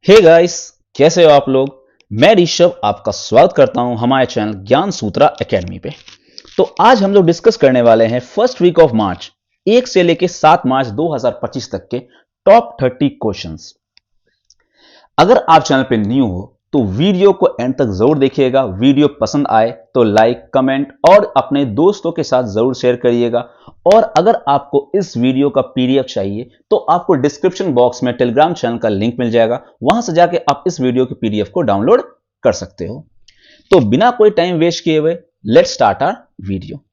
Hey guys, कैसे हो आप लोग। मैं ऋषभ आपका स्वागत करता हूं हमारे चैनल ज्ञान सूत्रा एकेडमी पे। तो आज हम लोग डिस्कस करने वाले हैं फर्स्ट वीक ऑफ मार्च 1 से लेके 7 मार्च 2025 तक के टॉप 30 क्वेश्चंस। अगर आप चैनल पे न्यू हो तो वीडियो को एंड तक जरूर देखिएगा। वीडियो पसंद आए तो लाइक, कमेंट और अपने दोस्तों के साथ जरूर शेयर करिएगा। और अगर आपको इस वीडियो का पीडीएफ चाहिए तो आपको डिस्क्रिप्शन बॉक्स में टेलीग्राम चैनल का लिंक मिल जाएगा, वहां से जाके आप इस वीडियो के पीडीएफ को डाउनलोड कर सकते हो। तो बिना कोई टाइम वेस्ट किए हुए लेट्स स्टार्ट आवर वीडियो।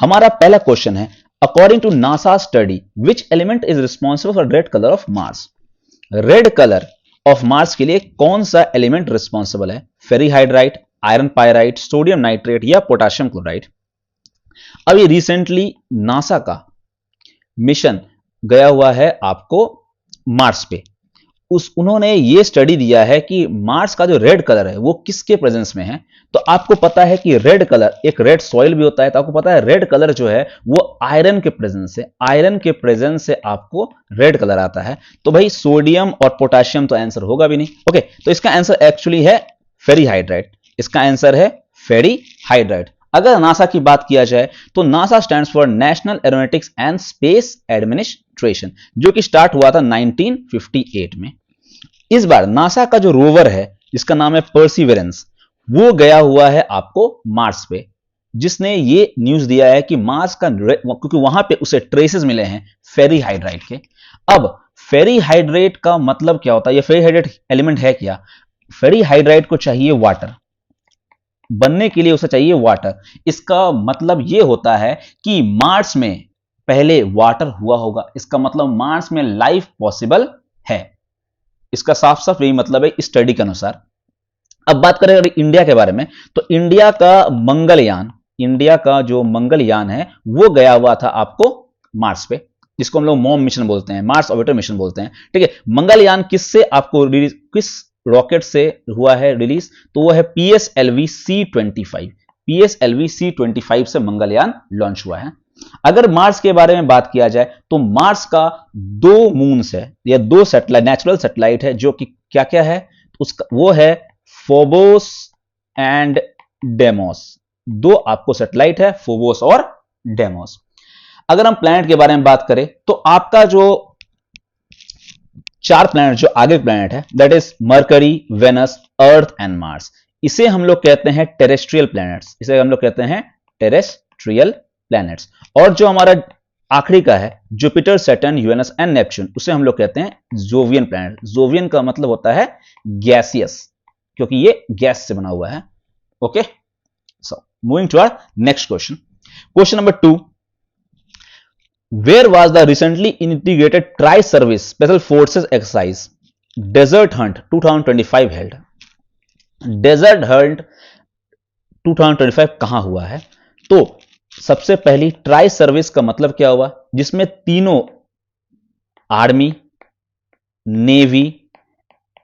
हमारा पहला क्वेश्चन है, according to NASA study which element is responsible for red colour of Mars. Red colour of Mars के लिए कौन सा एलिमेंट रिस्पॉन्सिबल है? Ferrihydrite, iron pyrite, sodium nitrate या पोटेशियम क्लोराइड। अभी रिसेंटली नासा का मिशन गया हुआ है आपको मार्स पे। उन्होंने ये स्टडी दिया है कि मार्स का जो रेड कलर है वो किसके प्रेजेंस में है। तो आपको पता है कि रेड कलर एक रेड सॉइल भी होता है, तो आपको पता है रेड कलर जो है वो आयरन के प्रेजेंस से, आयरन के प्रेजेंस से आपको रेड कलर आता है। तो भाई सोडियम और पोटेशियम तो आंसर होगा भी नहीं। ओके, तो इसका आंसर एक्चुअली है फेरीहाइड्राइट। इसका आंसर है फेरीहाइड्राइट। अगर नासा की बात किया जाए तो NASA stands for national aeronautics and space administration, जो कि स्टार्ट हुआ था 1958 में। इस बार नासा का जो रोवर है जिसका नाम है परसिवरेंस, वो गया हुआ है आपको मार्स पे, जिसने ये न्यूज दिया है कि मार्स का, क्योंकि वहां पे उसे ट्रेसेस मिले हैं फेरीहाइड्राइट के। अब फेरीहाइड्रेट का मतलब क्या होता है? ये फेरीहाइड्रेट एलिमेंट है क्या? फेरीहाइड्राइट को चाहिए वाटर, बनने के लिए उसे चाहिए वाटर। इसका मतलब यह होता है कि मार्स में पहले वाटर हुआ होगा, इसका मतलब मार्स में लाइफ पॉसिबल है। इसका साफ साफ यही मतलब है स्टडी के अनुसार। अब बात करें अगर इंडिया के बारे में, तो इंडिया का मंगलयान, इंडिया का जो मंगलयान है वो गया हुआ था आपको मार्स पे, जिसको हम लोग मॉम मिशन बोलते हैं, मार्स ऑर्बिटर मिशन बोलते हैं। ठीक है, मंगलयान किससे आपको रिलीज, किस रॉकेट से हुआ है रिलीज? तो वो है PSLV C-25। PSLV C-25 से मंगलयान लॉन्च हुआ है। अगर मार्स के बारे में बात किया जाए तो मार्स का 2 मून्स है या 2 सैटेलाइट, नेचुरल सैटेलाइट है, जो कि क्या क्या है उसका, वो है फोबोस एंड डेमोस। 2 आपको सैटेलाइट है, फोबोस और डेमोस। अगर हम प्लैनेट के बारे में बात करें तो आपका जो 4 प्लैनेट, जो आगे प्लैनेट है, that is Mercury, Venus, Earth and Mars. इसे हम लोग कहते हैं टेरेस्ट्रियल प्लैनेट्स, इसे हम लोग कहते हैं टेरेस्ट्रियल प्लैनेट्स। और जो हमारा आखिरी का है Jupiter, Saturn, Uranus and Neptune, उसे हम लोग कहते हैं जोवियन प्लैनेट। जोवियन का मतलब होता है गैसियस, क्योंकि ये गैस से बना हुआ है। Okay, so moving to our next question. Question number 2, where was the recently integrated tri-service special forces exercise desert hunt 2025 held? Desert hunt 2025 कहां हुआ है? तो सबसे पहली ट्राई सर्विस का मतलब क्या हुआ? जिसमें तीनों army, navy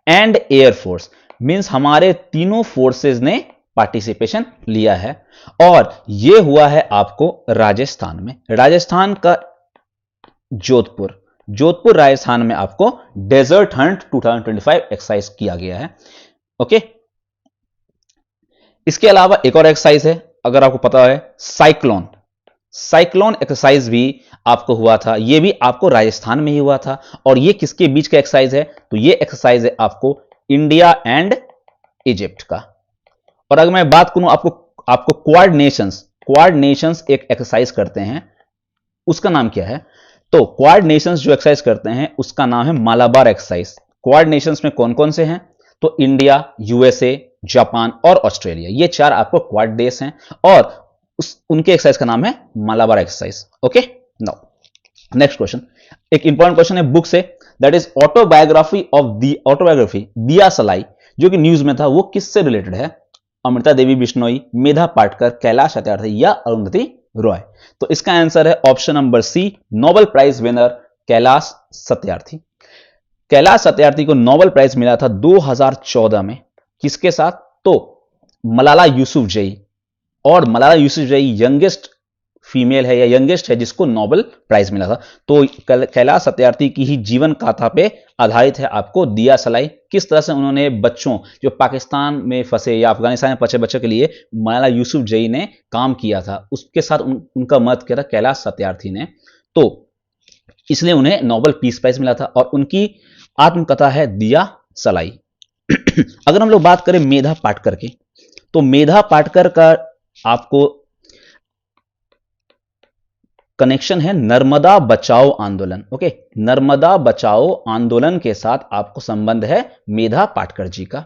and air force, means हमारे तीनों फोर्सेस ने पार्टिसिपेशन लिया है। और यह हुआ है आपको राजस्थान में, राजस्थान का जोधपुर, जोधपुर राजस्थान में आपको डेजर्ट हंट 2025 एक्सरसाइज किया गया है। ओके, इसके अलावा एक और एक्सरसाइज है, अगर आपको पता है, साइक्लोन। साइक्लोन एक्सरसाइज भी आपको हुआ था, यह भी आपको राजस्थान में ही हुआ था। और यह किसके बीच का एक्सरसाइज है? तो यह एक्सरसाइज है आपको इंडिया एंड इजिप्ट का। और अगर मैं बात करूं आपको, आपको क्वाड नेशंस, क्वाड नेशंस एक एक्सरसाइज करते हैं, उसका नाम क्या है? तो क्वाड नेशंस जो एक्सरसाइज करते हैं उसका नाम है मालाबार एक्सरसाइज। क्वाड नेशंस में कौन कौन से हैं? तो इंडिया, यूएसए, जापान और ऑस्ट्रेलिया, ये 4 आपको क्वाड देश हैं। और उनके एक्सरसाइज का नाम है Malabar exercise. Okay, now next question, एक इंपॉर्टेंट क्वेश्चन है बुक से, that is autobiography of the, autobiography दिया सलाई, जो कि न्यूज में था, वो किससे रिलेटेड है? अमृता देवी बिश्नोई, मेधा पाटकर, कैलाश सत्यार्थी या अरुंधति रॉय। तो इसका आंसर है option number C, Nobel prize winner Kailash Satyarthi. Kailash Satyarthi को नोबेल प्राइज मिला था 2014 में, किसके साथ? तो मलाला यूसुफजई। और मलाला यूसुफजई यंगेस्ट फीमेल है या यंगेस्ट है जिसको नोबेल प्राइज मिला था। तो कैलाश सत्यार्थी की ही जीवन गाथा पे आधारित है आपको दिया सलाई। किस तरह से उन्होंने बच्चों जो पाकिस्तान में फंसे या अफगानिस्तान में फंसे बच्चों के लिए मौलाना यूसुफजई ने काम किया था, उसके साथ उनका मत किया था कैलाश सत्यार्थी ने, तो इसलिए उन्हें नोबेल पीस प्राइज मिला था और उनकी आत्मकथा है दिया सलाई। अगर हम लोग बात करें मेधा पाटकर की, तो मेधा पाटकर का आपको कनेक्शन है नर्मदा बचाओ आंदोलन। ओके, नर्मदा बचाओ आंदोलन के साथ आपको संबंध है मेधा पाटकर जी का।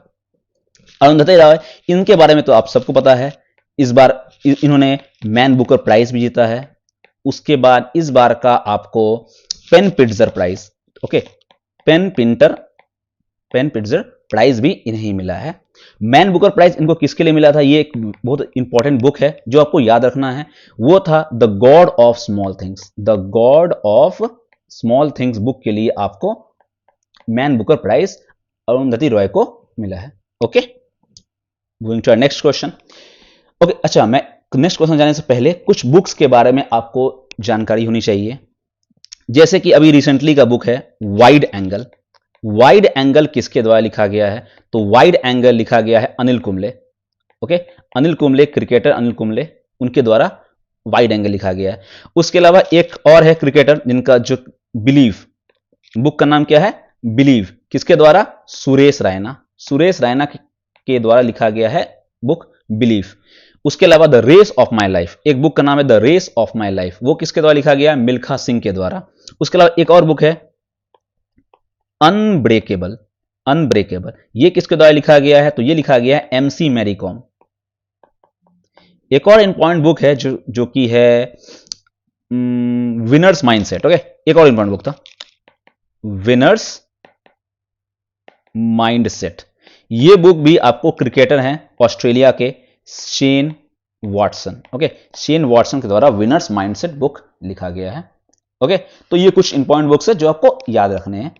अरुंधति राय, इनके बारे में तो आप सबको पता है, इस बार इन्होंने मैन बुकर प्राइज भी जीता है। उसके बाद इस बार का आपको Pulitzer prize, okay, Pulitzer prize भी इन्हें मिला है। मैन बुकर प्राइज इनको किसके लिए मिला था, ये एक बहुत इंपॉर्टेंट बुक है जो आपको याद रखना है, वो था the god of small things. The god of small things book के लिए आपको Man Booker prize Arundhati Roy को मिला है। Okay, going to next question. Okay, अच्छा, मैं नेक्स्ट क्वेश्चन जाने से पहले कुछ बुक्स के बारे में आपको जानकारी होनी चाहिए। जैसे कि अभी रिसेंटली का बुक है वाइड एंगल। वाइड एंगल किसके द्वारा लिखा गया है, तो वाइड एंगल लिखा गया है अनिल कुंबले। ओके, अनिल कुंबले, क्रिकेटर अनिल कुंबले, उनके द्वारा वाइड एंगल लिखा गया है। उसके अलावा एक और है क्रिकेटर जिनका जो बिलीव, बुक का नाम क्या है, बिलीव, किसके द्वारा, सुरेश रैना। सुरेश रैना के द्वारा लिखा गया है बुक बिलीव। उसके अलावा the race of my life, एक बुक का नाम है the race of my life, वो किसके द्वारा लिखा गया है, मिल्खा सिंह के द्वारा। उसके अलावा एक और बुक है अनब्रेकेबल। अनब्रेकेबल ये किसके द्वारा लिखा गया है, तो ये लिखा गया है एमसी मैरी कॉम। एक और इंपॉर्टेंट बुक है जो कि है विनर्स माइंडसेट। ओके, एक और इंपॉर्टेंट बुक था विनर्स माइंडसेट। ये बुक भी आपको क्रिकेटर हैं ऑस्ट्रेलिया के Shane Watson. Okay, Shane Watson के द्वारा विनर्स माइंडसेट बुक लिखा गया है। ओके, तो ये कुछ इंपॉर्टेंट बुक्स है जो आपको याद रखने हैं।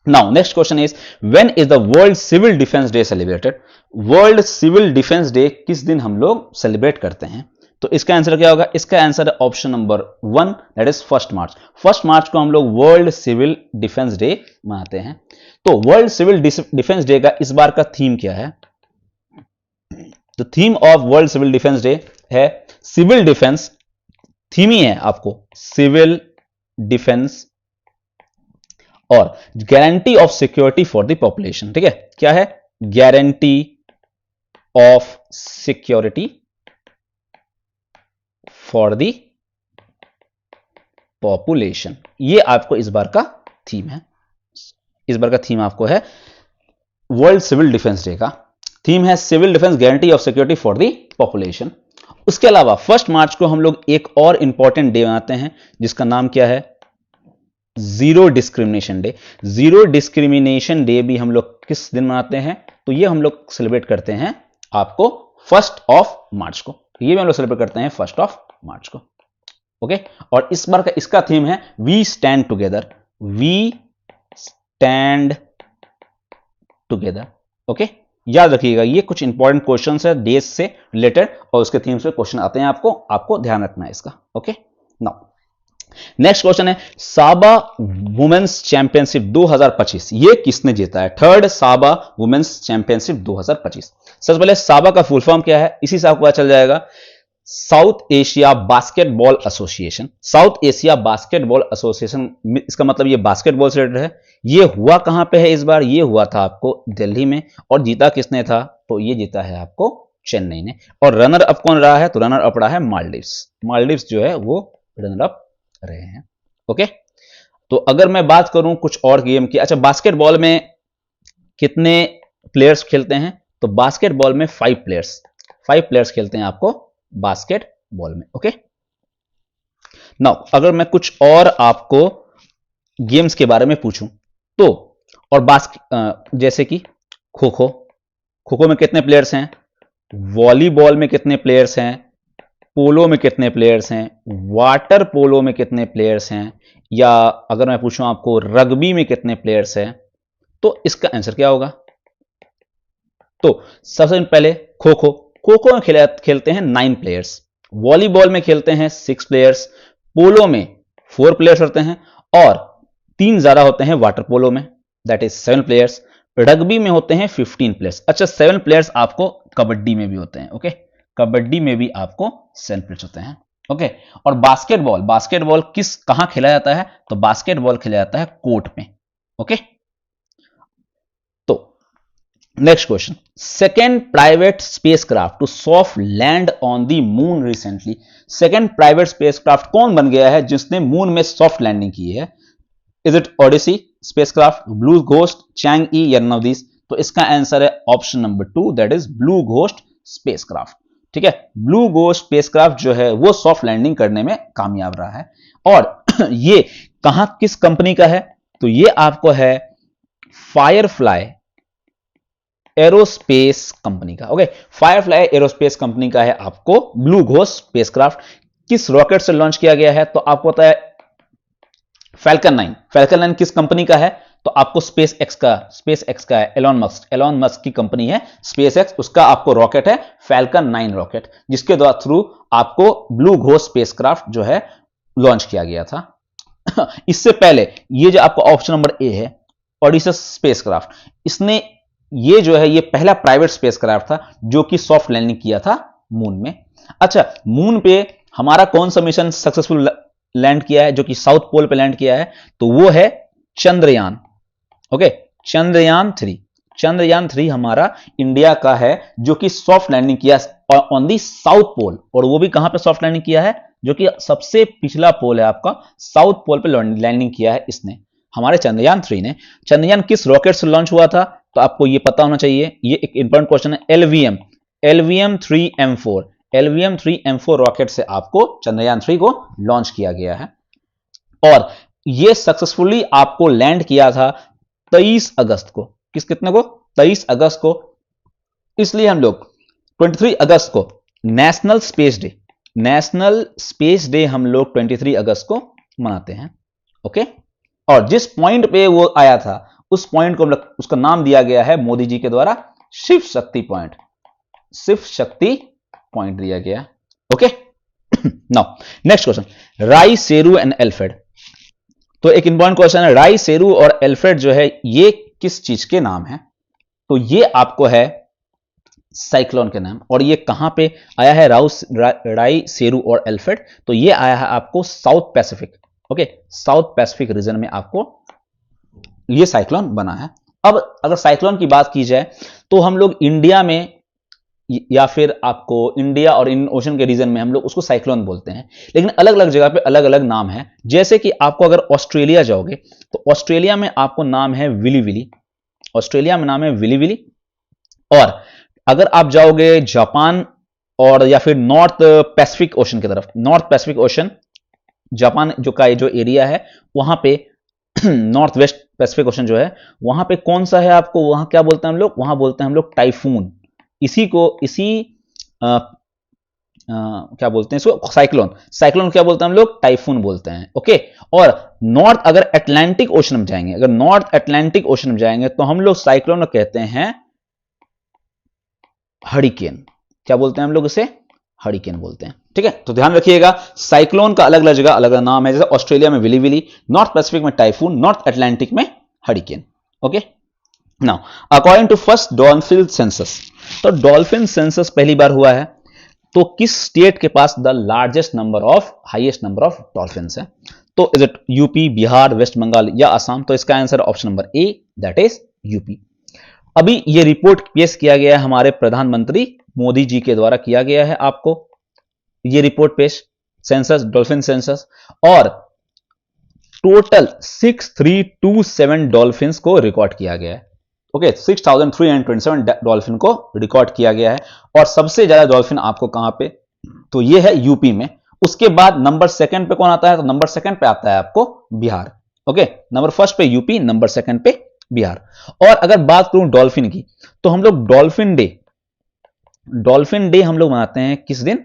Now next question is when is the world civil defence day celebrated. World civil defence day किस दिन हम लोग सेलिब्रेट करते हैं, तो इसका आंसर क्या होगा, इसका आंसर है ऑप्शन नंबर 1, दैट इज 1 मार्च। 1 मार्च को हम लोग वर्ल्ड सिविल डिफेंस डे मनाते हैं। तो वर्ल्ड सिविल डिफेंस डे का इस बार का थीम क्या है, तो theme of world civil defence day है सिविल डिफेंस। थीम ही है आपको सिविल डिफेंस और guarantee of security for the population. ठीक है, क्या है, guarantee of security for the population, ये आपको इस बार का थीम है। इस बार का थीम आपको है वर्ल्ड सिविल डिफेंस डे का थीम है civil defence guarantee of security for the population. उसके अलावा 1 मार्च को हम लोग एक और इंपॉर्टेंट डे मनाते हैं जिसका नाम क्या है, zero discrimination day. Zero discrimination day भी हम लोग किस दिन मनाते हैं, तो ये हम लोग सेलिब्रेट करते हैं आपको 1 मार्च को। ये भी हम लोग सेलिब्रेट करते हैं 1 मार्च को। ओके, और इस बार का इसका थीम है we stand together. We stand together. Okay, याद रखिएगा ये कुछ इंपॉर्टेंट क्वेश्चंस है देश से रिलेटेड और उसके थीम से क्वेश्चन आते हैं, आपको ध्यान रखना है इसका। ओके, नाउ नेक्स्ट क्वेश्चन है साबा वुमेन्स चैंपियनशिप 2025 ये किसने जीता है, 3rd साबा वुमेन्स चैंपियनशिप 2025। सबसे पहले साबा का फुल फॉर्म क्या है, इसी से आपको पता चल जाएगा, south Asia basketball association. South Asia basketball association, इसका मतलब ये बास्केटबॉल से रिलेटेड है। ये हुआ कहां पे है इस बार, ये हुआ था आपको दिल्ली में, और जीता किसने था, तो ये जीता है आपको चेन्नई ने। और रनर अप कौन रहा है, तो रनर अप रहा है मालदीव्स। मालदीव्स जो है वो रनर अप रहे हैं। ओके, तो अगर मैं बात करूं कुछ और गेम की, अच्छा बास्केटबॉल में कितने प्लेयर्स खेलते हैं, तो बास्केटबॉल में 5 प्लेयर्स खेलते हैं आपको बास्केटबॉल में। ओके, नाउ अगर मैं कुछ और आपको गेम्स के बारे में पूछूं तो, और जैसे कि खो खो में कितने प्लेयर्स हैं, वॉलीबॉल में कितने प्लेयर्स हैं, पोलो में कितने प्लेयर्स हैं, वाटर पोलो में कितने प्लेयर्स हैं, या अगर मैं पूछूं आपको रग्बी में कितने प्लेयर्स हैं, तो इसका आंसर क्या होगा। तो सबसे पहले खो खो में खेलते हैं 9 प्लेयर्स। वॉलीबॉल में खेलते हैं 6 प्लेयर्स, पोलो में 4 प्लेयर्स होते हैं और 3 ज्यादा होते हैं वाटर पोलो में, दैट इज 7 प्लेयर्स। रग्बी में होते हैं 15 प्लेयर्स। अच्छा, 7 प्लेयर्स आपको कबड्डी में भी होते हैं। ओके, कबड्डी में भी आपको 7 प्लेयर्स होते हैं। ओके, और बास्केटबॉल, बास्केटबॉल कहां खेला जाता है? तो बास्केटबॉल खेला जाता है कोर्ट में। ओके, तो next question, second private spacecraft to soft land on the moon recently. Second private spacecraft कौन बन गया है जिसने मून में सॉफ्ट लैंडिंग की है? Is it Odyssey spacecraft, Blue Ghost, Chang'e या नन ऑफ दिस? तो इसका आंसर है option number 2, that is Blue Ghost spacecraft. ठीक है, ब्लू घोस्ट स्पेसक्राफ्ट जो है वो सॉफ्ट लैंडिंग करने में कामयाब रहा है। और ये कहां, किस कंपनी का है? तो ये आपको है फायरफ्लाई एरोस्पेस कंपनी का। ओके, फायरफ्लाई एरोस्पेस कंपनी का है आपको ब्लू घोस्ट स्पेसक्राफ्ट। किस रॉकेट से लॉन्च किया गया है? तो आपको पता है फैल्कन 9। फैल्कन 9 किस कंपनी का है? तो आपको स्पेस एक्स का है, एलॉन मस्क की कंपनी है स्पेस एक्स, उसका आपको रॉकेट है फैल्कन 9 रॉकेट, जिसके द्वारा थ्रू आपको ब्लू घोस्ट स्पेसक्राफ्ट जो है लॉन्च किया गया था। इससे पहले ये जो आपको ऑप्शन नंबर ए है ओडिसस स्पेसक्राफ्ट, इसने ये जो है ये पहला प्राइवेट स्पेसक्राफ्ट था जो कि सॉफ्ट लैंडिंग किया था मून में। अच्छा, मून पे हमारा कौन सा मिशन सक्सेसफुल लैंड किया है, जो कि साउथ पोल पे लैंड किया है? तो वो है चंद्रयान। ओके, चंद्रयान 3। चंद्रयान 3 हमारा इंडिया का है जो कि सॉफ्ट लैंडिंग किया ऑन दी साउथ पोल। और वो भी कहां पे सॉफ्ट लैंडिंग किया है? जो कि सबसे पिछला पोल है आपका, साउथ पोल पे लैंडिंग किया है इसने, हमारे चंद्रयान 3 ने। चंद्रयान किस रॉकेट से लॉन्च हुआ था? तो आपको ये पता होना चाहिए, ये एक इंपॉर्टेंट क्वेश्चन है। LVM 3M4, LVM 3M4 rocket से आपको चंद्रयान 3 को लॉन्च किया गया है और ये सक्सेसफुली आपको लैंड किया था 23 अगस्त को। कितने को? 23 अगस्त को। इसलिए हम लोग 23 अगस्त को नेशनल स्पेस डे हम लोग 23 अगस्त को मनाते हैं। ओके, और जिस पॉइंट पे वो आया था उस पॉइंट को उसका नाम दिया गया है मोदी जी के द्वारा शिव शक्ति पॉइंट। शिव शक्ति पॉइंट दिया गया। ओके, नाउ नेक्स्ट क्वेश्चन, राई, सेरू एंड एल्फ्रेड। तो एक इंपॉर्टेंट क्वेश्चन है, राई, सेरू और एल्फ्रेड जो है ये किस चीज के नाम है? तो ये आपको है साइक्लोन के नाम। और ये कहां पे आया है राई, सेरू और एल्फ्रेड? तो ये आया है आपको south Pacific. Okay, south Pacific region में आपको ये साइक्लोन बना है। अब अगर साइक्लोन की बात की जाए तो हम लोग इंडिया में या फिर आपको इंडिया और इंडियन ओशन के रीजन में हम लोग उसको साइक्लोन बोलते हैं, लेकिन अलग अलग जगह पे अलग अलग नाम है। जैसे कि आपको अगर ऑस्ट्रेलिया जाओगे तो ऑस्ट्रेलिया में आपको नाम है विली विली, ऑस्ट्रेलिया में नाम है विली विली। और अगर आप जाओगे जापान और या फिर नॉर्थ पैसिफिक ओशन की तरफ, नॉर्थ पैसिफिक ओशन जापान जो एरिया है वहां पे नॉर्थ वेस्ट पैसिफिक ओशन जो है वहां पे कौन सा है आपको, वहां क्या बोलते हैं हम लोग? वहां बोलते हैं हम लोग टाइफून। क्या बोलते हैं इसको? साइक्लोन क्या बोलते हैं हम लोग? टाइफून बोलते हैं। ओके, और नॉर्थ अगर अटलांटिक ओशन में जाएंगे, अगर नॉर्थ अटलांटिक ओशन में जाएंगे तो हम लोग साइक्लोन कहते हैं हरिकेन। क्या बोलते हैं हम लोग इसे? हरिकेन बोलते हैं। ठीक है, तो ध्यान रखिएगा साइक्लोन का अलग अलग जगह अलग अलग नाम है। जैसे ऑस्ट्रेलिया में विली विली, नॉर्थ पैसिफिक में टाइफून, नॉर्थ अटलांटिक में hurricane. Okay, now according to first dolphin census, तो डॉल्फिन सेंसस पहली बार हुआ है तो किस स्टेट के पास the highest number of dolphins है? तो is it UP, Bihar, West Bengal या असम? तो इसका answer option number A, that is UP. अभी ये रिपोर्ट पेश किया गया है हमारे प्रधानमंत्री मोदी जी के द्वारा किया गया है आपको ये रिपोर्ट पेश, सेंसस, डॉल्फिन सेंसस, और टोटल 6327 डॉल्फिन्स को रिकॉर्ड किया गया है। ओके, 6327 डॉल्फिन को रिकॉर्ड किया गया है। और सबसे ज्यादा डॉल्फिन आपको कहां पे? तो ये है यूपी में। उसके बाद नंबर सेकंड पे कौन आता है? तो नंबर सेकंड पे आता है आपको बिहार। ओके, नंबर फर्स्ट पे यूपी, नंबर सेकंड पे बिहार। और अगर बात करूं डॉल्फिन की तो हम लोग डॉल्फिन डे हम लोग मनाते हैं किस दिन?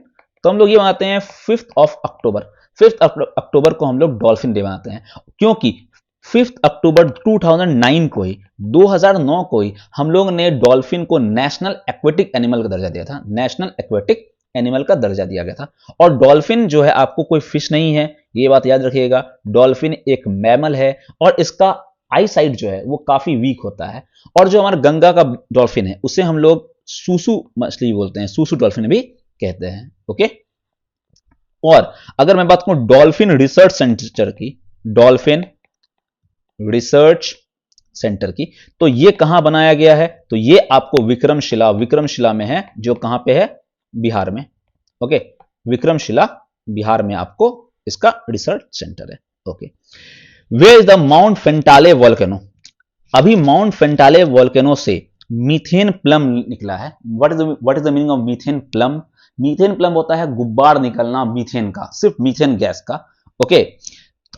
तो हम लोग ये मनाते हैं 5th of अक्टूबर। 5th अक्टूबर को हम लोग डॉल्फिन डे मनाते हैं, क्योंकि 5th अक्टूबर 2009 को ही 2009 को ही हम लोग ने डॉल्फिन को नेशनल एक्वेटिक एनिमल का दर्जा दिया था, नेशनल एक्वेटिक एनिमल का दर्जा दिया गया था। और डॉल्फिन जो है आपको कोई फिश नहीं है, ये बात याद रखिएगा। डॉल्फिन एक मैमल है और इसका आई साइट जो है वो काफी वीक होता है। और जो हमारा गंगा का डॉल्फिन है उसे हम लोग सूसू मछली बोलते हैं, सूसू डॉल्फिन भी कहते हैं। ओके, और अगर मैं बात करूं डॉल्फिन रिसर्च सेंटर की, डॉल्फिन रिसर्च सेंटर की, तो ये कहां बनाया गया है? तो ये आपको विक्रमशिला में है, जो कहां पे है? बिहार में। ओके, विक्रमशिला बिहार में आपको इसका रिसर्च सेंटर है। Okay, where is the mount Fentale volcano? अभी माउंट फेंटाले वोल्केनो से मीथेन प्लम निकला है। What is the meaning of methane plume? Methane plume होता है गुब्बार निकलना मीथेन का, सिर्फ मीथेन गैस का। ओके,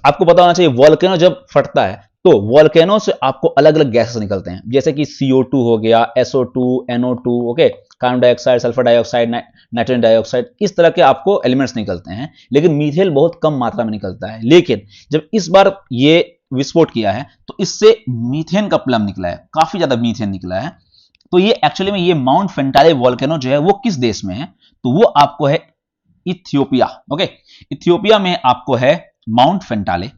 आपको पता होना चाहिए वोल्केनो जब फटता है तो वोल्केनो से आपको अलग अलग गैसेस निकलते हैं, जैसे कि CO2 हो गया, SO2, NO2, okay, carbon dioxide, sulphur dioxide, nitrogen dioxide, इस तरह के आपको एलिमेंट्स निकलते हैं। लेकिन मीथेन बहुत कम मात्रा में निकलता है। लेकिन जब इस बार ये विस्फोट किया है तो इससे मीथेन का प्लम निकला है, काफी ज्यादा मीथेन निकला है। तो ये एक्चुअली में ये माउंट फेंटाले वोल्केनो जो है वो किस देश में है? तो वो आपको है इथियोपिया। ओके, इथियोपिया में आपको है माउंट फेंटाले।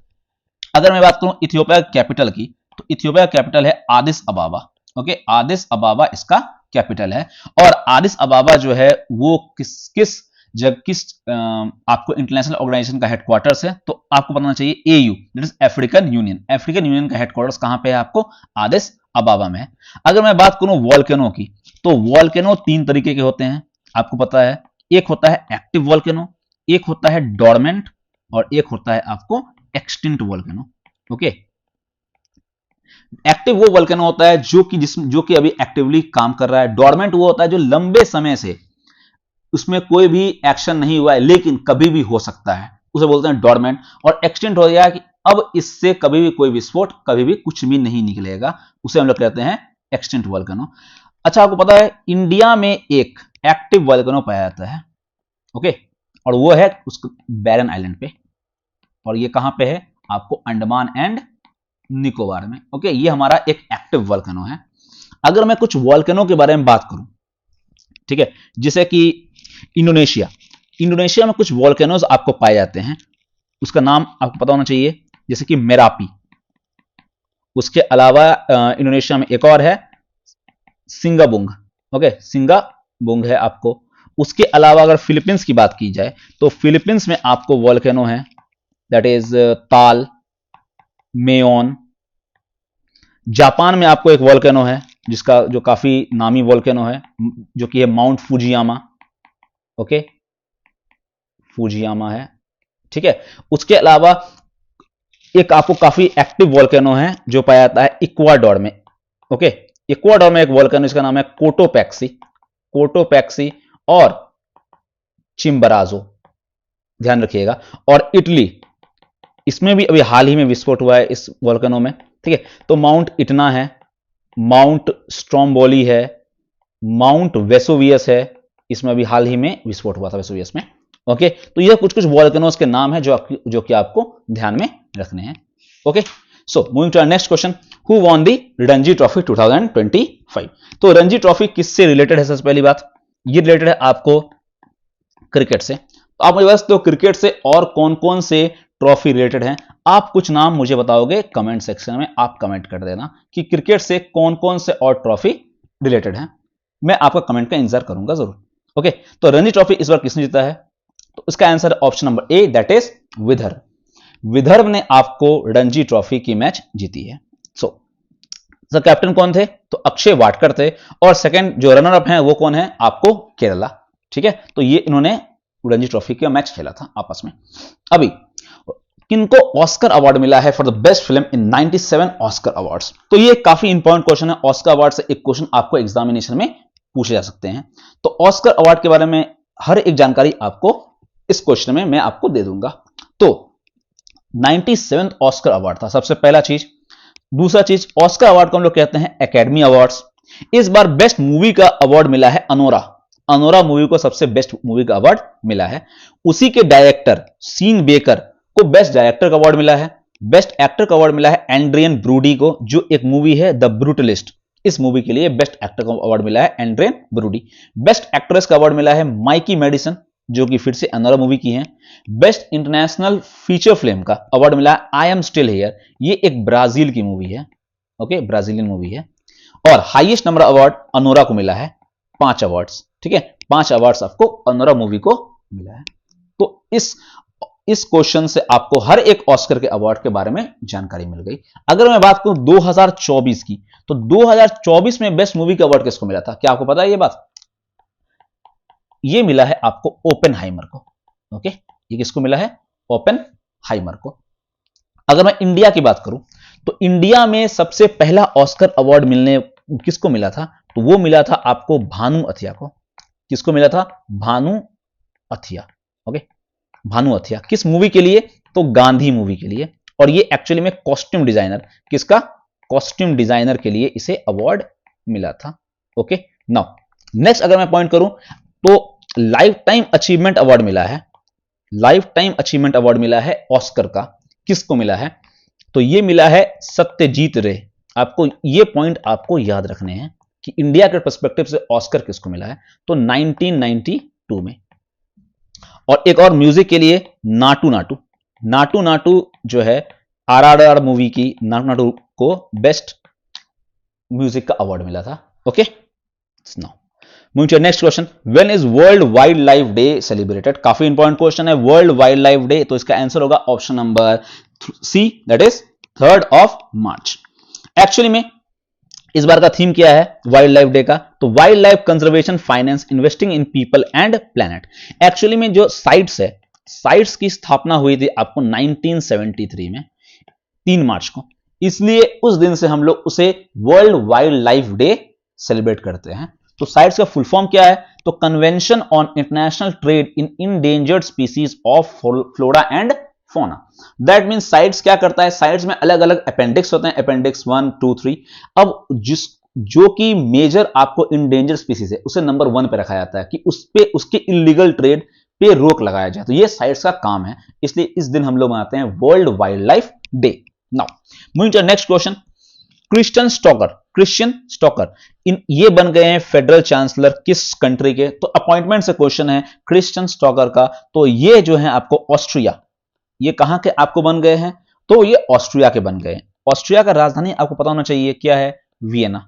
अगर मैं बात करूं इथियोपिया कैपिटल की, तो इथियोपिया कैपिटल है आदिस अबाबा। ओके, आदिस अबाबा इसका कैपिटल है। और आदिस अबाबा जो है वो किस आपको इंटरनेशनल ऑर्गेनाइजेशन का हेडक्वार्टर्स है? तो आपको बताना चाहिए AU, that is African union. African union का हेडक्वार्टर्स कहां पे है? आपको आदिस अबाबा में है। अगर मैं बात करूं वोल्केनो की, तो वोल्केनो 3 तरीके के होते हैं, आपको पता है। एक होता है एक्टिव वोल्केनो, एक होता है डोरमेंट, और एक होता है आपको एक्सटिंक्ट वोल्केनो। ओके, एक्टिव वो वोल्केनो होता है जो कि अभी एक्टिवली काम कर रहा है। डोरमेंट वो होता है जो लंबे समय से उसमें कोई भी एक्शन नहीं हुआ है लेकिन कभी भी हो सकता है, उसे बोलते हैं डोरमेंट। और एक्सटिंक्ट हो गया कि अब इससे कभी भी कोई विस्फोट, कभी भी कुछ भी नहीं निकलेगा, उसे हम लोग कहते हैं एक्सटिंक्ट वोल्केनो। अच्छा, आपको पता है इंडिया में एक एक्टिव वोल्केनो पाया जाता है। ओके, और वो है उसको बैरन आइलैंड पे, और ये कहां पे है? आपको अंडमान एंड निकोबार में। ओके, ये हमारा एक एक्टिव वोल्केनो है। अगर मैं कुछ वोल्केनो के बारे में बात करूं, ठीक है, जैसे कि इंडोनेशिया में कुछ वोल्केनोज आपको पाए जाते हैं, उसका नाम आपको पता होना चाहिए, जैसे कि मेरापी। उसके अलावा इंडोनेशिया में एक और है सिंगाबुंग। ओके, सिंगाबुंग है आपको। उसके अलावा अगर फिलीपींस की बात की जाए तो फिलीपींस में आपको वोल्केनो है, दैट इज ताल, मेयोन। जापान में आपको एक वोल्केनो है जिसका जो काफी नामी वोल्केनो है, जो कि है माउंट फुजियामा। ओके, फुजियामा है, ठीक है। उसके अलावा एक आपको काफी एक्टिव वोल्केनो है जो पाया जाता है इक्वाडोर में। ओके, इक्वाडोर में एक वोल्केनो, इसका नाम है कोटोपैक्सी और चिम्बराजो, ध्यान रखिएगा। और इटली, इसमें भी अभी हाल ही में विस्फोट हुआ है इस वोल्केनो में, ठीक है। तो माउंट इटना है, माउंट स्ट्रोम्बोली है, माउंट वेसुवियस है, इसमें अभी हाल ही में विस्फोट हुआ था वेसुवियस में। ओके, तो ये कुछ वोल्केनोस के नाम है जो कि आपको ध्यान में रखने हैं। Okay, so moving to our next question, who won the Ranji trophy 2025? तो रणजी ट्रॉफी किससे रिलेटेड है? सबसे पहली बात, ये रिलेटेड है आपको क्रिकेट से। तो आप मुझे बस तो क्रिकेट से और कौन कौन से ट्रॉफी रिलेटेड हैं, आप कुछ नाम मुझे बताओगे कमेंट सेक्शन में, आप कमेंट कर देना कि क्रिकेट से कौन कौन से और ट्रॉफी रिलेटेड हैं। मैं आपका कमेंट का इंतजार करूंगा जरूर। ओके, तो रणजी ट्रॉफी इस बार किसने जीता है? तो इसका answer option number A, that is Vidarbha. Vidarbha ने आपको रणजी ट्रॉफी की मैच जीती है। सो कैप्टन कौन थे? तो अक्षय वाडकर थे। और सेकंड जो रनर अप हैं वो कौन है? आपको केरला, ठीक है। तो ये इन्होंने रणजी ट्रॉफी का मैच खेला था आपस में। अभी किनको ऑस्कर अवार्ड मिला है for the best film in 97 Oscar awards? तो ये काफी इंपॉर्टेंट क्वेश्चन है। ऑस्कर अवार्ड से एक क्वेश्चन आपको एग्जामिनेशन में पूछे जा सकते हैं। तो ऑस्कर अवार्ड के बारे में हर एक जानकारी आपको इस क्वेश्चन में मैं आपको दे दूंगा। तो 97 ऑस्कर अवार्ड था, सबसे पहला चीज। दूसरा चीज, ऑस्कर अवार्ड को हम लोग कहते हैं एकेडमी अवार्ड्स। इस बार बेस्ट मूवी का अवार्ड मिला है अनोरा मूवी को सबसे बेस्ट मूवी का अवार्ड मिला है। उसी के डायरेक्टर सीन बेकर को बेस्ट डायरेक्टर का अवार्ड मिला है। बेस्ट एक्टर का अवार्ड मिला है एंड्रियन ब्रूडी को, जो एक मूवी है द ब्रूटलिस्ट, इस मूवी के लिए बेस्ट एक्टर का अवार्ड मिला है एंड्रियन ब्रोडी। बेस्ट एक्ट्रेस का अवार्ड मिला है माइकी मेडिसन, जो कि फिर से अनोरा मूवी की है। बेस्ट इंटरनेशनल फीचर फिल्म का अवार्ड मिला है आई एम स्टिल हियर, ये एक ब्राजील की मूवी है, ओके, ब्राजीलियन मूवी है। और हाईएस्ट नंबर अवार्ड अनोरा को मिला है, 5 अवार्ड्स, ठीक है, 5 अवार्ड्स आपको अनोरा मूवी को मिला है। तो इस क्वेश्चन से आपको हर एक ऑस्कर के अवार्ड के बारे में जानकारी मिल गई। अगर मैं बात करूं 2024 की, तो 2024 में बेस्ट मूवी का अवार्ड किसको मिला था? क्या आपको पता है ये बात? ये मिला है आपको ओपेनहाइमर को, ओके, ये किसको मिला है? ओपेनहाइमर को। अगर मैं इंडिया की बात करूं, तो इंडिया में सबसे पहला ऑस्कर अवार्ड मिलने किसको मिला था? तो वो मिला था आपको भानु अथिया को। किसको मिला था? भानु अथिया, ओके, भानु अथिया। किस मूवी के लिए? तो गांधी मूवी के लिए। और ये एक्चुअली में कॉस्ट्यूम डिजाइनर, किसका? कॉस्ट्यूम डिजाइनर के लिए इसे अवार्ड मिला था, ओके। नाउ नेक्स्ट अगर मैं पॉइंट करूं, तो लाइफ टाइम अचीवमेंट अवार्ड मिला है, लाइफ टाइम अचीवमेंट अवार्ड मिला है ऑस्कर का। किसको मिला है? तो ये मिला है सत्यजीत रे। आपको ये पॉइंट आपको याद रखने हैं कि इंडिया के पर्सपेक्टिव से ऑस्कर किसको मिला है, तो 1992 में। और एक और म्यूजिक के लिए नाटू नाटू, नाटू नाटू जो है आरआरआर मूवी की, नाटू नाटू को बेस्ट म्यूजिक का अवार्ड मिला था, okay. Now moving to next question, when is world wildlife day celebrated? काफी इंपॉर्टेंट क्वेश्चन है, वर्ल्ड वाइल्ड लाइफ डे। तो इसका आंसर होगा option number C, that is 3rd of March। Actually में इस बार का थीम क्या है वाइल्ड लाइफ डे का? तो wild life conservation, finance, investing in people and planet. Actually में जो साइट्स है, साइट्स की स्थापना हुई थी आपको 1973 में, 3 मार्च को। इसलिए उस दिन से हम लोग उसे world wildlife day celebrate करते हैं। तो साइट्स का फुल फॉर्म क्या है? तो convention on international trade in endangered species of flora and fauna. That mean sites क्या करता है? साइट्स में अलग अलग अपेंडिक्स होते हैं, अपेंडिक्स 1, 2, 3। अब जो कि मेजर आपको इंडेंजर स्पीसीज है उसे नंबर 1 पे रखा जाता है कि उस पे उसके इलीगल ट्रेड पे रोक लगाया जाए। तो ये साइट्स का काम है, इसलिए इस दिन हम लोग मनाते हैं world wildlife day. Now moving to next question, Christian Stocker ये बन गए हैं फेडरल चांसलर किस कंट्री के? तो अपॉइंटमेंट से क्वेश्चन है क्रिश्चियन स्टॉकर का। तो ये जो है आपको ऑस्ट्रिया, ये कहां के आपको बन गए हैं? तो ये ऑस्ट्रिया के बन गए हैं। ऑस्ट्रिया का राजधानी आपको पता होना चाहिए क्या है? Vienna,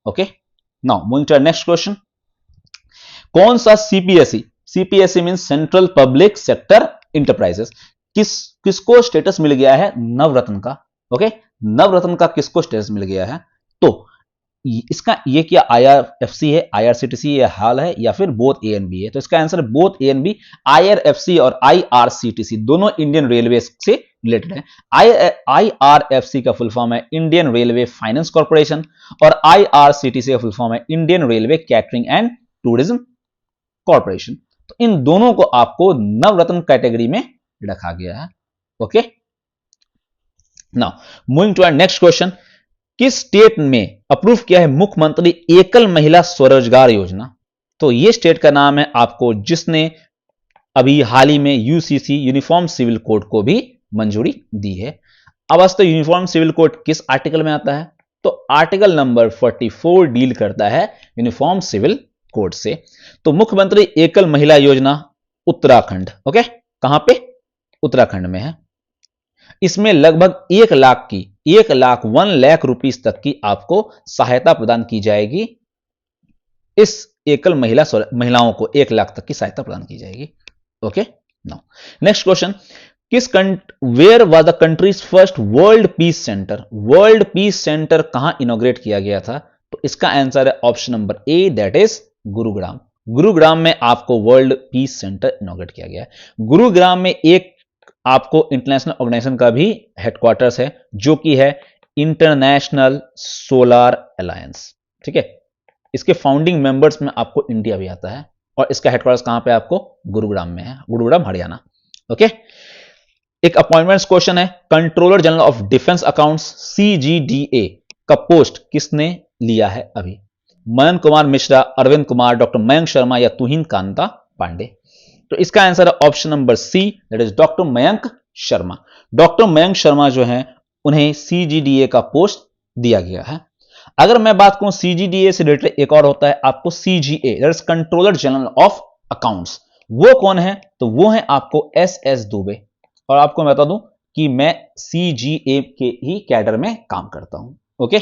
okay. Now moving to next question, कौन सा CPSE mean central public sector enterprises, किसको स्टेटस मिल गया है? नवरत्न का, ओके। नवरत्न का किसको स्टेटस मिल गया है? तो इसका ये क्या आईआरएफसी है, आईआरसीटीसी ये हाल है, या फिर बोथ ए एंड बी है? तो इसका answer both A and B. IRFC और आईआरसीटीसी दोनों इंडियन रेलवे से रिलेटेड है। आईआरएफसी का फुल फॉर्म है इंडियन रेलवे फाइनेंस कॉर्पोरेशन, और आईआरसीटीसी का फुल फॉर्म है Indian railway catering and tourism corporation. तो इन दोनों को आपको नवरत्न कैटेगरी में रखा गया है, okay. Now moving to our next question, किस स्टेट में अप्रूव किया है मुख्यमंत्री एकल महिला स्वरोजगार योजना? तो ये स्टेट का नाम है आपको जिसने अभी हाल ही में यूसीसी यूनिफॉर्म सिविल कोड को भी मंजूरी दी है। अब वास्तव यूनिफॉर्म सिविल कोड किस आर्टिकल में आता है? तो आर्टिकल नंबर 44 डील करता है यूनिफॉर्म सिविल कोड से। तो मुख्यमंत्री एकल महिला योजना उत्तराखंड, ओके, कहां पे? उत्तराखंड में है। इसमें लगभग 1 लाख रुपीस तक की आपको सहायता प्रदान की जाएगी। इस एकल महिलाओं को 1 लाख तक की सहायता प्रदान की जाएगी, okay. Now next question, where was the country's first world peace centre? World peace centre कहां इनॉग्रेट किया गया था? तो इसका आंसर है option number A, that is Gurugram. Gurugram में आपको वर्ल्ड पीस सेंटर इनॉग्रेट किया गया है। गुरुग्राम में एक आपको इंटरनेशनल ऑर्गेनाइजेशन का भी हेडक्वार्टर्स है, जो कि है इंटरनेशनल सोलर अलायंस, ठीक है। इसके फाउंडिंग मेंबर्स में आपको इंडिया भी आता है, और इसका हेडक्वार्टर्स कहां पे आपको? गुरुग्राम में है, गुरुग्राम हरियाणा, ओके। एक अपॉइंटमेंट्स क्वेश्चन है, controller general of defence accounts CGDA का पोस्ट किसने लिया है अभी? मयंक कुमार मिश्रा, अरविंद कुमार, डॉक्टर मयंक शर्मा, या तुहिन कांता पांडे? तो इसका आंसर है option number C, that is doctor Mayank Sharma. Doctor Mayank Sharma जो हैं उन्हें सीजीडीए का पोस्ट दिया गया है। अगर मैं बात करूं सीजीडीए से रिलेटेड एक और होता है आपको CGA, that is controller general of accounts. वो कौन है? तो वो है आपको एस दुबे। और आपको मैं बता दूं कि मैं सीजीए के ही कैडर में काम करता हूं। Okay,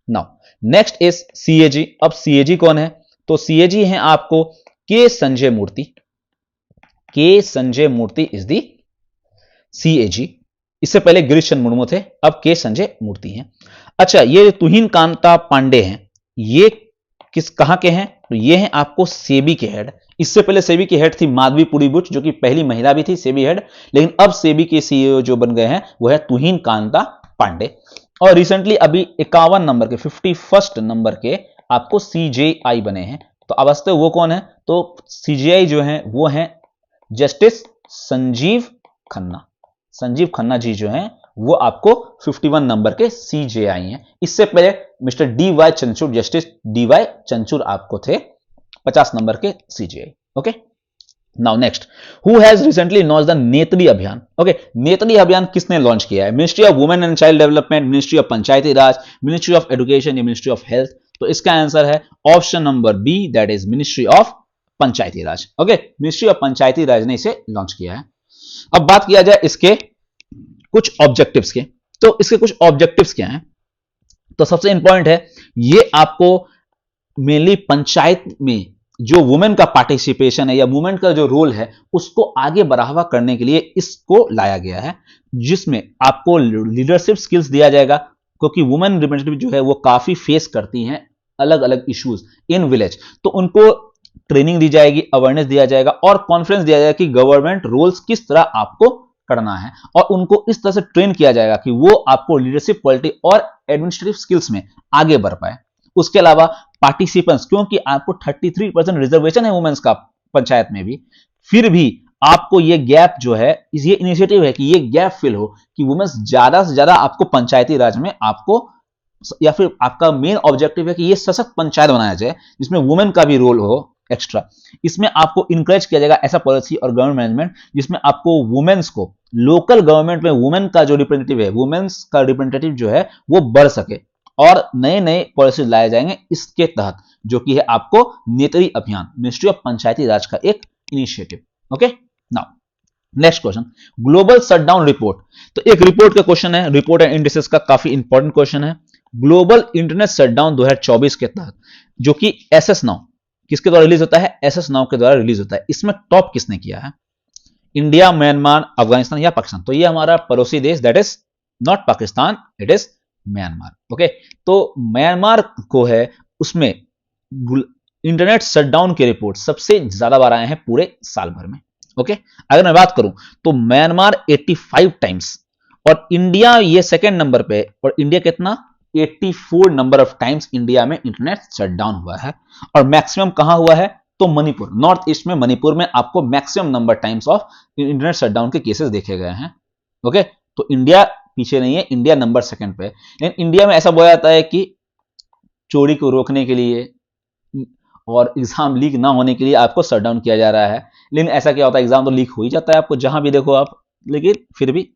now next is CAG. अब सीएजी कौन है? तो सीएजी है आपको के संजय मूर्ति। के संजय मूर्ति इज दी सीएजी। इससे पहले गिरीश चंद्र मुर्मू थे, अब के संजय मूर्ति हैं। अच्छा, ये तुहिन कांता पांडे हैं, ये कहां के हैं? तो ये हैं आपको सेबी के हेड। इससे पहले सेबी की हेड थी माधवीपुरी बुच, जो कि पहली महिला भी थी सेबी हेड, लेकिन अब सेबी के सीईओ जो बन गए हैं वो है तुहिन कांता पांडे। और रिसेंटली अभी 51 नंबर के 51st नंबर के आपको सीजेआई बने हैं। तो अब वास्तव वो कौन है? तो सीजेआई जो है वो है जस्टिस संजीव खन्ना। संजीव खन्ना जी जो हैं वो आपको 51 नंबर के सीजेआई हैं। इससे पहले Mr DY Chandrachud, justice DY Chandrachud आपको थे 50 नंबर के CJI. Okay, now next, who has recently launch the Netri Abhiyan? Okay, Netri Abhiyan किसने लॉन्च किया है? Ministry of women and child development, ministry of Panchayati Raj, ministry of education या मिनिस्ट्री ऑफ हेल्थ? तो इसका आंसर है option number B, that is ministry of Panchayati Raj. Okay, ministry of Panchayati Raj ने इसे launch किया है। अब बात किया जाए इसके कुछ ऑब्जेक्टिव्स के, तो इसके कुछ ऑब्जेक्टिव्स क्या हैं? तो सबसे इंपॉर्टेंट है, ये आपको मेनली पंचायत में जो वुमेन का पार्टिसिपेशन है या वुमेन का जो रोल है उसको आगे बढ़ावा करने के लिए इसको लाया गया है, जिसमें आपको लीडरशिप स्किल्स दिया जाएगा, क्योंकि वुमेन रिप्रेजेंटेटिव जो है वो काफी फेस करती हैं अलग अलग इश्यूज इन विलेज। तो उनको ट्रेनिंग दी जाएगी, अवेयरनेस दिया जाएगा और कॉन्फ्रेंस दिया जाएगा कि गवर्नमेंट रोल्स किस तरह आपको करना है, और उनको इस तरह से ट्रेन किया जाएगा कि वो आपको लीडरशिप क्वालिटी और एडमिनिस्ट्रेटिव स्किल्स में आगे बढ़ पाए। उसके अलावा पार्टिसिपेंट्स, क्योंकि आपको 33% रिजर्वेशन है वुमेन्स का पंचायत में भी, फिर भी आपको ये गैप जो है, ये इनिशिएटिव है कि ये गैप फिल हो कि वुमेन्स ज्यादा से ज्यादा आपको पंचायती राज में आपको, या फिर आपका मेन ऑब्जेक्टिव है कि ये सशक्त पंचायत बनाया जाए जिसमें वुमेन का भी रोल हो एक्स्ट्रा। इसमें आपको इंकरेज किया जाएगा ऐसा पॉलिसी और गवर्नमेंट मैनेजमेंट जिसमें आपको वुमेन्स को लोकल गवर्नमेंट में वुमेन का जो रिप्रेजेंटेटिव है, वुमेन्स का रिप्रेजेंटेटिव जो है वो बढ़ सके, और नए नए पॉलिसी लाए जाएंगे इसके तहत, जो कि है आपको नेत्री अभियान, मिनिस्ट्री ऑफ पंचायती राज का एक initiative. Okay, now next question, global shutdown report. तो एक रिपोर्ट का क्वेश्चन है, रिपोर्ट एंड इंडिसेस का काफी इंपॉर्टेंट क्वेश्चन है। ग्लोबल इंटरनेट शटडाउन 2024 के तहत, जो कि एसएस नाउ किसके द्वारा रिलीज होता है? एसएस नाउ के द्वारा रिलीज होता है। इसमें टॉप किसने किया है? इंडिया, म्यांमार, अफगानिस्तान या पाकिस्तान? तो ये हमारा पड़ोसी देश, that is not Pakistan, it is Myanmar. Okay, तो म्यांमार को है उसमें इंटरनेट शटडाउन की रिपोर्ट सबसे ज्यादा बार आए हैं पूरे साल भर में। ओके, अगर मैं बात करूं तो म्यांमार 85 टाइम्स, और इंडिया ये सेकंड नंबर पे, और इंडिया कितना? 84 नंबर ऑफ टाइम्स इंडिया में इंटरनेट शटडाउन हुआ है। और मैक्सिमम कहां हुआ है? तो मणिपुर, नॉर्थ ईस्ट में मणिपुर में आपको maximum number times of internet shutdown के केसेस देखे गए हैं। ओके, तो इंडिया पीछे नहीं है, इंडिया नंबर सेकंड पे है। लेकिन इंडिया में ऐसा बोला जाता है कि चोरी को रोकने के लिए और एग्जाम लीक ना होने के लिए आपको शटडाउन किया जा रहा है, लेकिन ऐसा क्या होता है, एग्जाम तो लीक हो ही जाता है आपको जहां भी देखो आप, लेकिन फिर भी।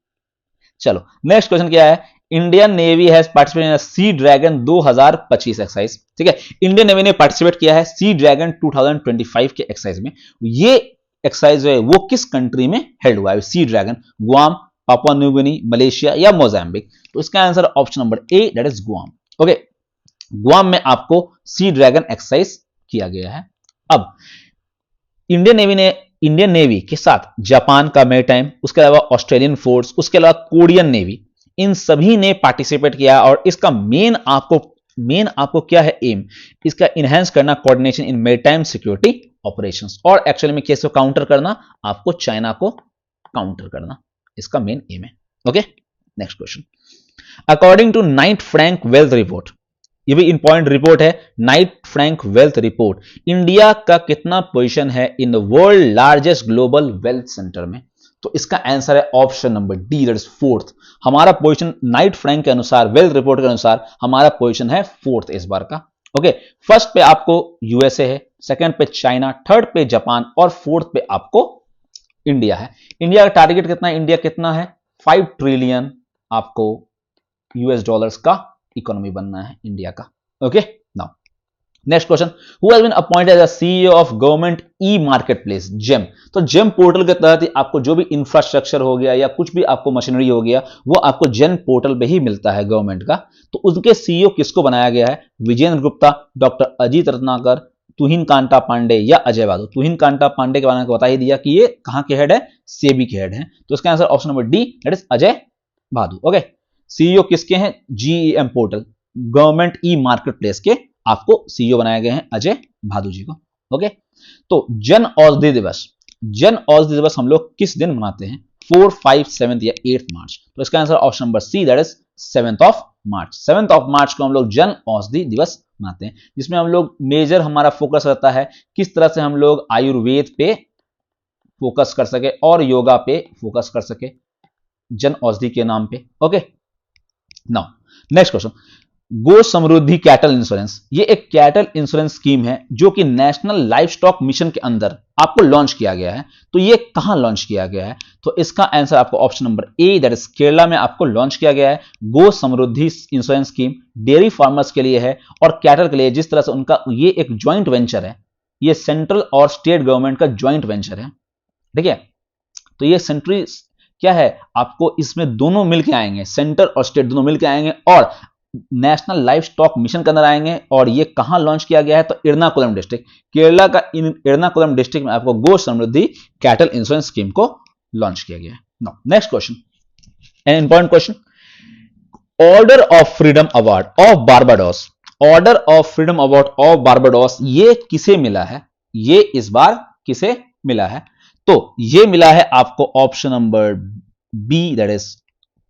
चलो नेक्स्ट क्वेश्चन क्या है? Indian navy has participated in sea dragon 2025 exercise. ठीक है, इंडियन नेवी ने पार्टिसिपेट किया है सी ड्रैगन 2025 के एक्सरसाइज में। ये एक्सरसाइज जो है वो किस कंट्री में हेल्ड हुआ है? Sea Dragon, Guam, Papua New Guinea, Malaysia या मोजाम्बिक? तो इसका answer option number A, that is Guam. Okay, Guam में आपको सी ड्रैगन एक्सरसाइज किया गया है। अब इंडियन नेवी के साथ जापान का मैरीटाइम, उसके अलावा ऑस्ट्रेलियन फोर्स, उसके अलावा कोरियन नेवी, इन सभी ने पार्टिसिपेट किया। और इसका मेन आपको क्या है एम? इसका इनहेंस करना coordination in maritime security operations, और एक्चुअली में केस को काउंटर करना, आपको चाइना को काउंटर करना, इसका मेन एम है। Okay, next question, according to Knight Frank wealth report, ये भी इंपॉर्टेंट रिपोर्ट है, Knight Frank wealth report, India का कितना पोजीशन है in the world largest global wealth centre में? तो इसका आंसर है option number D, that is fourth. हमारा पोजीशन नाइट फ्रैंक के अनुसार, वेल्थ रिपोर्ट के अनुसार हमारा पोजीशन है फोर्थ इस बार का। ओके, फर्स्ट पे आपको यूएसए है, सेकंड पे चाइना, थर्ड पे जापान और फोर्थ पे आपको इंडिया है। इंडिया का टारगेट कितना है? इंडिया कितना है? 5 ट्रिलियन आपको यूएस डॉलर्स का इकोनॉमी बनना है इंडिया का। Okay, now next question, who has been appointed as a CEO of government e marketplace GeM. तो जेम पोर्टल के तहत ही आपको जो भी इंफ्रास्ट्रक्चर हो गया या कुछ भी आपको मशीनरी हो गया वो आपको जेम पोर्टल पे ही मिलता है गवर्नमेंट का। तो उसके सीईओ किसको बनाया गया है? विजेंद्र गुप्ता, डॉक्टर अजीत रत्नाकर, तुहिन कांता पांडे या अजय भादु। तुहिन कांता पांडे के बारे में बता ही दिया कि ये कहां के हेड है? सेबी के हेड है। तो इसका answer option number D, that is Ajay Bhadu. Okay, CEO किसके हैं? GEM portal, government e market place के आपको सीईओ बनाए गए हैं अजय भादु जी को। ओके, तो जन औषधि दिवस, जन औषधि दिवस हम लोग किस दिन मनाते हैं? 4, 5, 7 या 8 मार्च। तो इसका answer option number C, that is 7th of March. 7th of March को हम लोग जन औषधि दिवस मनाते हैं, जिसमें हम लोग मेजर हमारा फोकस रहता है किस तरह से हम लोग आयुर्वेद पे फोकस कर सके और योगा पे फोकस कर सके जन औषधि के नाम पे। ओके, नाउ नेक्स्ट क्वेश्चन, गो समृद्धि कैटल इंश्योरेंस, ये एक कैटल इंश्योरेंस स्कीम है जो कि नेशनल लाइफ स्टॉक मिशन के अंदर आपको लॉन्च किया गया है। तो ये कहां लॉन्च किया गया है? तो इसका आंसर आपको option number A, that is Kerala में आपको लॉन्च किया गया है। गो समृद्धि इंश्योरेंस स्कीम डेयरी फार्मर्स के लिए है और कैटल के लिए, जिस तरह से उनका ये एक ज्वाइंट वेंचर है, ये सेंट्रल और स्टेट गवर्नमेंट का ज्वाइंट वेंचर है। ठीक है, तो ये सेंट्री क्या है, आपको इसमें दोनों मिलकर आएंगे, सेंटर और स्टेट दोनों मिलकर आएंगे और नेशनल लाइफ स्टॉक मिशन के अंदर आएंगे। और ये कहां लॉन्च किया गया है? तो एर्नाकुलम डिस्ट्रिक्ट, केरला का एर्नाकुलम डिस्ट्रिक्ट में आपको गो समृद्धि कैटल इंश्योरेंस स्कीम को लॉन्च किया गया है। Now next question, an important question, order of freedom award of Barbados, order of freedom award of Barbados ये किसे मिला है? ये इस बार किसे मिला है? तो ये मिला है आपको option number B, that is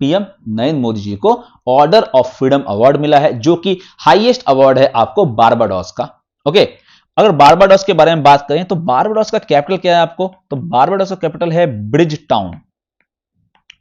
PM Narendra Modi ji को ऑर्डर ऑफ फ्रीडम अवार्ड मिला है, जो कि हाईएस्ट अवार्ड है आपको बारबाडोस का। ओके, अगर बारबाडोस के बारे में बात करें तो बारबाडोस का कैपिटल क्या है आपको? तो बारबाडोस का कैपिटल है ब्रिज टाउन।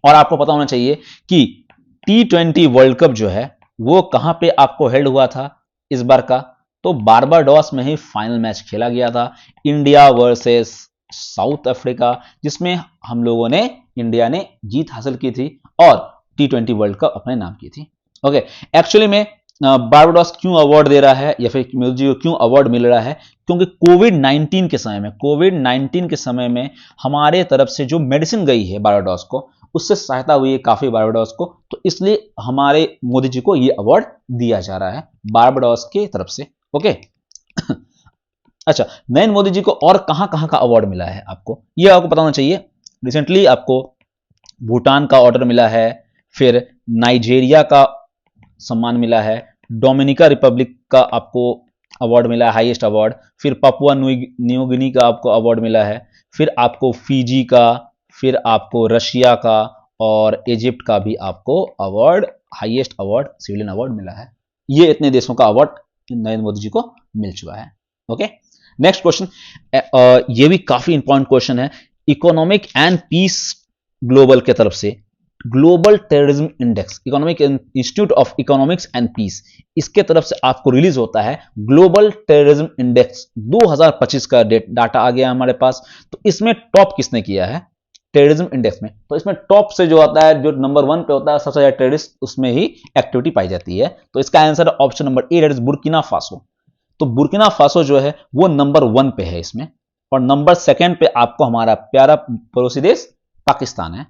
और आपको पता होना चाहिए कि T20 वर्ल्ड कप जो है वो कहां पे आपको हेल्ड हुआ था इस बार का? तो बारबाडोस में ही फाइनल मैच खेला गया था, इंडिया वर्सेस साउथ अफ्रीका, जिसमें हम लोगों ने, इंडिया ने जीत हासिल की थी और T20 वर्ल्ड कप अपने नाम की थी। ओके, एक्चुअली में बारबाडोस क्यों अवार्ड दे रहा है या फिर मोदी जी को क्यों अवार्ड मिल रहा है? क्योंकि कोविड-19 के समय में हमारे तरफ से जो मेडिसिन गई है बारबाडोस को, उससे सहायता हुई है काफी बारबाडोस को, तो इसलिए हमारे मोदी जी को यह अवार्ड दिया जा रहा है बारबाडोस की तरफ से। ओके अच्छा, नरेंद्र मोदी जी को और कहां कहां का अवार्ड मिला है आपको, यह आपको पता होना चाहिए। रिसेंटली आपको भूटान का ऑर्डर मिला है, फिर नाइजीरिया का सम्मान मिला है, डोमिनिका रिपब्लिक का आपको अवार्ड मिला है, हाईएस्ट अवार्ड, फिर पापुआ न्यू गिनी का आपको अवार्ड मिला है, फिर आपको फिजी का, फिर आपको रशिया का और इजिप्ट का भी आपको award, highest award, civilian award मिला है। ये इतने देशों का अवार्ड नरेंद्र मोदी जी को मिल चुका है। ओके, नेक्स्ट क्वेश्चन, ये भी काफी इंपॉर्टेंट क्वेश्चन है, इकोनॉमिक एंड पीस ग्लोबल के तरफ से global terrorism index, economic institute of economics and peace, इसके तरफ से आपको रिलीज होता है ग्लोबल टेररिज्म इंडेक्स 2025 का डाटा आ गया हमारे पास। तो इसमें टॉप किसने किया है टेररिज्म इंडेक्स में? तो इसमें टॉप से जो आता है, जो नंबर 1 पे होता है, सबसे ज्यादा टेररिस्ट उसमें ही एक्टिविटी पाई जाती है। तो इसका answer option number A, that is Burkina Faso. तो बुर्किना फासो जो है वो नंबर 1 पे है इसमें, और नंबर 2 पे आपको हमारा प्यारा पड़ोसी देश पाकिस्तान है,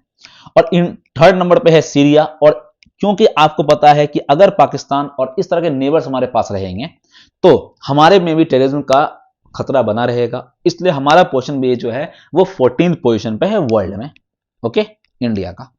और इन 3rd नंबर पे है सीरिया। और क्योंकि आपको पता है कि अगर पाकिस्तान और इस तरह के नेबर्स हमारे पास रहेंगे तो हमारे में भी टेररिज्म का खतरा बना रहेगा, इसलिए हमारा पोजीशन भी जो है वो 14th पोजीशन पे है वर्ल्ड में। ओके, इंडिया का।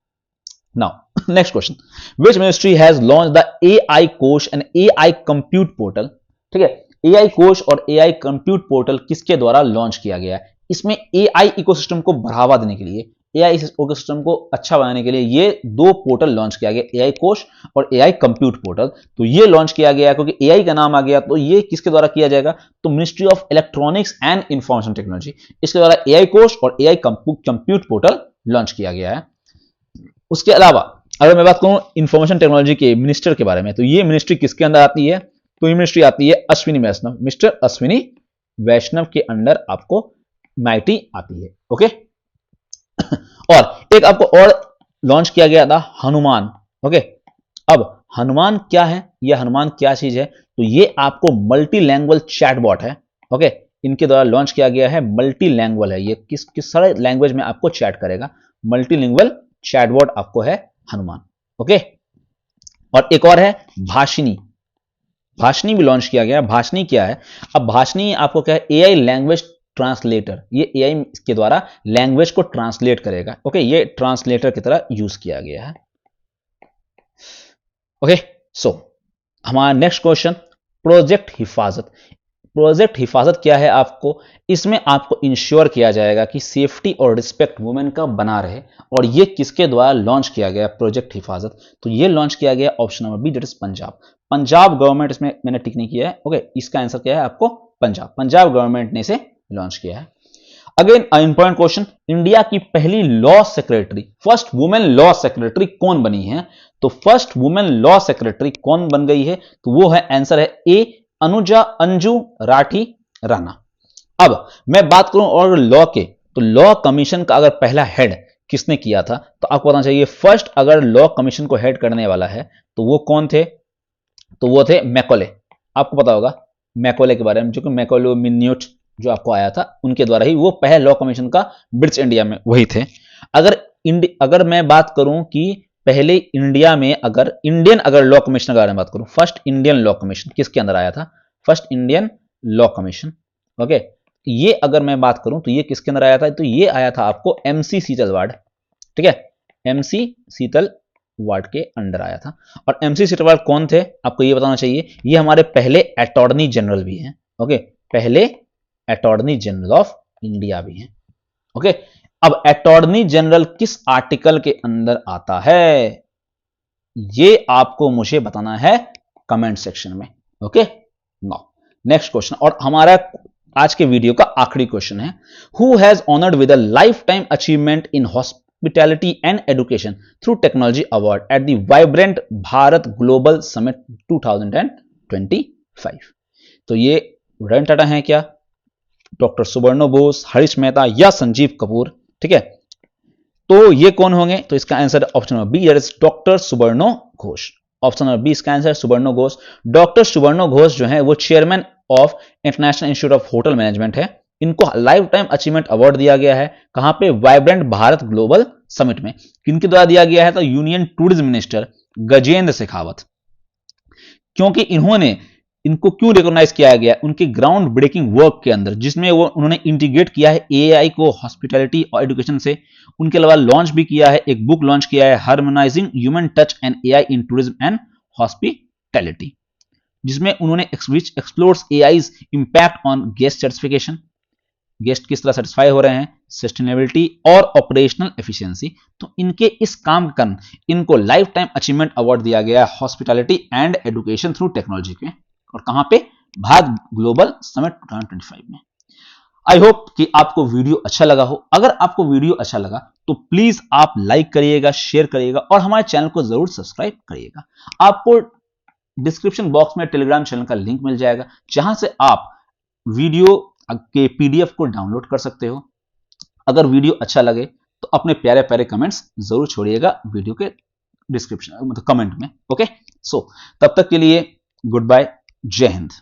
Now next question, which ministry has launch the AI कोश एंड AI कंप्यूट पोर्टल? ठीक है, AI कोश और AI कंप्यूट पोर्टल किसके द्वारा लॉन्च किया गया है? इसमें AI इकोसिस्टम को बढ़ावा देने के लिए, AI इकोसिस्टम को अच्छा बनाने के लिए ये 2 पोर्टल लॉन्च किया गया, AI कोश और AI कंप्यूट पोर्टल। तो ये लॉन्च किया गया क्योंकि AI का नाम आ गया, तो ये किसके द्वारा किया जाएगा? तो ministry of electronics and information technology, इसके द्वारा AI कोश और AI कंप्यूट पोर्टल लॉन्च किया गया है। उसके अलावा अगर मैं बात करूं इंफॉर्मेशन टेक्नोलॉजी के मिनिस्टर के बारे में, तो ये मिनिस्ट्री किसके अंदर आती है? तो ये मिनिस्ट्री आती है अश्विनी वैष्णव, मिस्टर अश्विनी वैष्णव के अंडर आपको माइटी आती है। ओके और एक आपको और लॉन्च किया गया था हनुमान। ओके, अब हनुमान क्या है, यह हनुमान क्या चीज है? तो ये आपको मल्टी लैंग्वेज चैटबॉट है। ओके, इनके द्वारा लॉन्च किया गया है, मल्टी लैंग्वेज है, ये किस सारे लैंग्वेज में आपको चैट करेगा, मल्टीलिंगुअल चैटबॉट आपको है हनुमान। ओके, और एक और है भाषिनी, भाषिनी भी लॉन्च किया गया है। भाषिनी क्या है? अब भाषिनी आपको क्या है, एआई लैंग्वेज ट्रांसलेटर, ये एआई के द्वारा लैंग्वेज को ट्रांसलेट करेगा। ओके, ये ट्रांसलेटर की तरह यूज किया गया है। ओके, सो हमारा नेक्स्ट क्वेश्चन, प्रोजेक्ट हिफाजत। प्रोजेक्ट हिफाजत क्या है? आपको इसमें आपको इंश्योर किया जाएगा कि सेफ्टी और रिस्पेक्ट वुमेन का बना रहे, और ये किसके द्वारा लॉन्च किया गया प्रोजेक्ट हिफाजत? तो ये लॉन्च किया गया option number B, that is Punjab. Punjab government, इसमें मैंने टिक नहीं किया है। ओके, इसका आंसर क्या है आपको? पंजाब, पंजाब गवर्नमेंट ने इसे लॉन्च किया है। अगेन इंपॉर्टेंट क्वेश्चन, इंडिया की पहली law secretary, first women law secretary कौन बनी है? तो फर्स्ट वुमेन लॉ सेक्रेटरी कौन बन गई है? तो वो है, आंसर है ए, अनुजा अंजू राठी राणा। अब मैं बात करूं और लॉ के, तो लॉ कमीशन का अगर पहला हेड किसने किया था, तो आपको बताना चाहिए फर्स्ट अगर लॉ कमीशन को हेड करने वाला है तो वो कौन थे? तो वो थे मैकॉले। आपको पता होगा मैकॉले के बारे में, जो कि मैकॉले मिन्यूट जो आपको आया था, उनके द्वारा ही वो पहले लॉ कमीशन का ब्रिटिश इंडिया में वही थे। अगर मैं बात करूं कि पहले इंडिया में अगर इंडियन अगर लॉ कमीशन के बारे में बात करूं, फर्स्ट इंडियन लॉ कमीशन किसके अंदर आया था? First Indian law commission. Okay, ये अगर मैं बात करूं तो ये किसके अंदर आया था? तो ये आया था आपको एमसी सीतलवाड़, ठीक है, एमसी सीतलवाड़ के अंडर आया था। और एमसी सीतलवाड़ कौन थे आपको ये बताना चाहिए, ये हमारे पहले अटॉर्नी जनरल भी हैं। ओके, पहले अटॉर्नी जनरल ऑफ इंडिया भी हैं। ओके, अब अटॉर्नी जनरल किस आर्टिकल के अंदर आता है, ये आपको मुझे बताना है कमेंट सेक्शन में। ओके, नाउ नेक्स्ट क्वेश्चन, और हमारा आज के वीडियो का आखिरी क्वेश्चन है, who has honoured with a life time achievement in hospitality and education through technology award at the vibrant Bharat global summit 2025? तो ये रतन टाटा है क्या, डॉक्टर सुबर्णो बोस, हरीश मेहता या संजीव कपूर? ठीक है, तो ये कौन होंगे? तो इसका answer option number B, that is doctor Subarno Ghosh. Option number B इसका आंसर सुबर्णो घोष। डॉक्टर सुबर्णो घोष जो है वो chairman of International Institute of Hotel Management है। इनको लाइफ टाइम अचीवमेंट अवार्ड दिया गया है, कहां पे? वाइब्रेंट भारत ग्लोबल समिट में। किनके द्वारा दिया गया है? तो union tourism minister Gajendra Shekhawat, क्योंकि इनको क्यों रिकॉग्नाइज किया गया? उनके ग्राउंड ब्रेकिंग वर्क के अंदर, जिसमें वो उन्होंने इंटीग्रेट किया है एआई को हॉस्पिटैलिटी और एजुकेशन से। उनके अलावा लॉन्च भी किया है, एक बुक लॉन्च किया है, harmonising human touch and AI in tourism and hospitality, जिसमें उन्होंने explores AIs impact on guest certification, guest किस तरह सेटिस्फाई हो रहे हैं, सस्टेनेबिलिटी और ऑपरेशनल एफिशिएंसी। तो इनके इस काम का इनको लाइफ टाइम अचीवमेंट अवार्ड दिया गया है hospitality and education through technology के, और कहां पे? भारत ग्लोबल समिट 2025 में। आई होप कि आपको वीडियो अच्छा लगा हो। अगर आपको वीडियो अच्छा लगा तो प्लीज आप लाइक करिएगा, शेयर करिएगा और हमारे चैनल को जरूर सब्सक्राइब करिएगा। आपको डिस्क्रिप्शन बॉक्स में टेलीग्राम चैनल का लिंक मिल जाएगा, जहां से आप वीडियो के पीडीएफ को डाउनलोड कर सकते हो। अगर वीडियो अच्छा लगे तो अपने प्यारे प्यारे कमेंट्स जरूर छोड़िएगा वीडियो के डिस्क्रिप्शन मतलब कमेंट में। ओके, सो तब तक के लिए गुड बाय, जय हिंद।